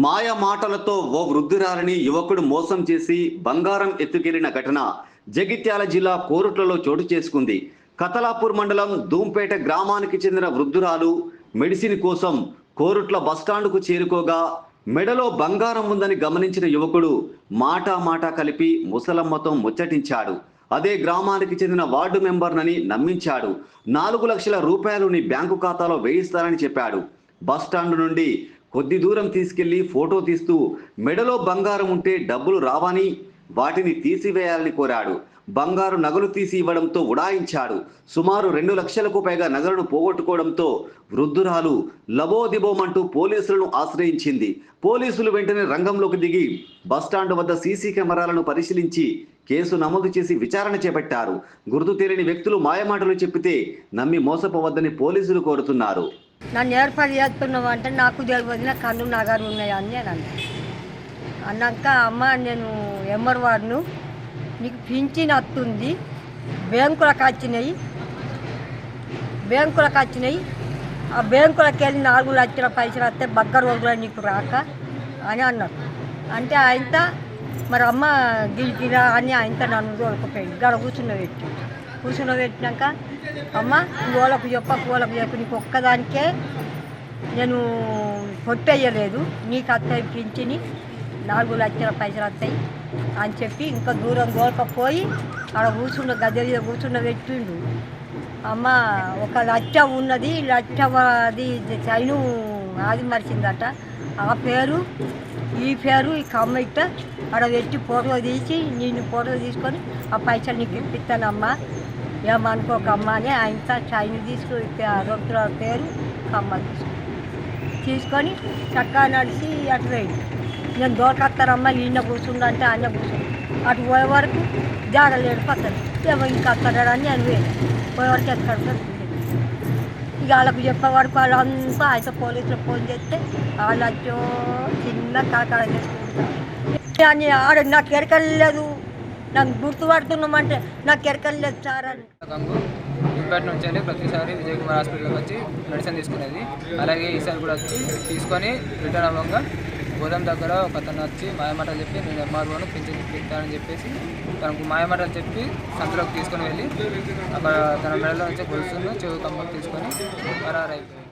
మాయ మాటలతో ఓ వృద్ధురాలిని యువకుడు మోసం చేసి బంగారం ఎత్తుకెళ్లిన ఘటన జగిత్యాల జిల్లా కోరుట్లలో చోటు చేసుకుంది. కతలాపూర్ మండలం దూంపేట గ్రామానికి చెందిన వృద్ధురాలు మెడిసిన్ కోసం కోరుట్ల బస్టాండుకు చేరుకోగా మెడలో బంగారం ఉందని గమనించిన యువకుడు మాట కలిపి ముసలమ్మతో ముచ్చటించాడు. అదే గ్రామానికి చెందిన వార్డు మెంబర్నని నమ్మించాడు. 4 లక్షల రూపాయలు నీ బ్యాంకు ఖాతాలో వేయిస్తానని చెప్పాడు. బస్టాండ్ నుండి కొద్ది దూరం తీసుకెళ్లి ఫోటో తీస్తూ మెడలో బంగారం ఉంటే డబ్బులు రావని వాటిని తీసివేయాలని కోరాడు. బంగారు నగలు తీసి ఇవ్వడంతో ఉడాయించాడు. సుమారు 2 లక్షలకు పైగా నగలను పోగొట్టుకోవడంతో వృద్ధురాలు లబోదిబోమంటూ పోలీసులను ఆశ్రయించింది. పోలీసులు వెంటనే రంగంలోకి దిగి బస్టాండ్ వద్ద సీసీ కెమెరాలను పరిశీలించి కేసు నమోదు చేసి విచారణ చేపట్టారు. గుర్తు తెలియని వ్యక్తులు మాయమాటలు చెప్పితే నమ్మి మోసపోవద్దని పోలీసులు కోరుతున్నారు. నన్ను ఏర్పాటు చేస్తున్నావు అంటే నాకు తెలియదు, నా కన్ను నగరు ఉన్నాయని నేను అన్నాక అమ్మ నేను ఎంఆర్ వార్డును నీకు పింఛన్ వస్తుంది, బ్యాంకులకు వచ్చినాయి, ఆ బ్యాంకులకు వెళ్ళి 4 లక్షల పైసలు వస్తే బగ్గ రోజులు నీకు రాక అని అన్నారు. అంటే ఆయన మరి అమ్మ గిరికిరా అని ఆయన నన్ను తోలుకుపోయింది. గడ కూర్చున్నబెట్టినాక అమ్మ వాళ్ళకు చెప్పు నీకు ఒక్కదానికే నేను కొట్టేయలేదు, నీకు వస్తాయి పింఛని 4 లక్షల పైసలు వస్తాయి అని చెప్పి ఇంకా దూరం దోలకపోయి అక్కడ గద్దె మీద కూర్చున్నబెట్టిండు. అమ్మ 1 లక్ష ఉన్నది, లక్ష అది చైను అది మరిచిందట. ఆ పేరు ఈ కమ్మ ఇట్ట అక్కడ పెట్టి ఫోటో తీసి నేను ఫోటో తీసుకొని ఆ పైసలు నీకు ఇప్పిస్తానమ్మా, ఏమనుకోకమ్మా అని ఆయన చైన్ తీసుకొని రొట్టెల పేరు కమ్మ తీసుకొని చక్కగా నడిచి అటు వేయండి. నేను దోరకత్తారమ్మా ఈయన కూర్చుండంటే ఆయన కూర్చుంది. అటు పోయే వరకు జాగలేడు పక్కన ఏమో ఇంకా అక్కడని నేను పోయే వరకు ఎక్కడ ఇక వాళ్ళకు చెప్పే వరకు వాళ్ళంతా అయితే పోలీసులు ఫోన్ చేస్తే వాళ్ళు చిన్న కాకాడ చేసుకుంటారు. ఆడ నాకు ఎరకలేదు, నాకు గుర్తుపడుతున్నామంటే నాకు ఎరకలేదు సార్ అని. ఇంపేట నుంచి వెళ్ళి ప్రతిసారి విజయ్ కుమార్ హాస్పిటల్కి వచ్చి మెడిసిన్ తీసుకునేది. అలాగే ఈసారి కూడా వచ్చి తీసుకొని రిటర్న్ అవ్వగా గోదాం దగ్గర ఒక అతను వచ్చి మాయమాటలు చెప్పి నేను ఎంఆర్ఓను పింఛన్ తింటానని చెప్పేసి తనకు మాయమాటలు చెప్పి సంతలోకి తీసుకొని వెళ్ళి అక్కడ తన మెడలో నుంచి గొలుసును చెవి కమ్మలు తీసుకొని పరారైపోయింది.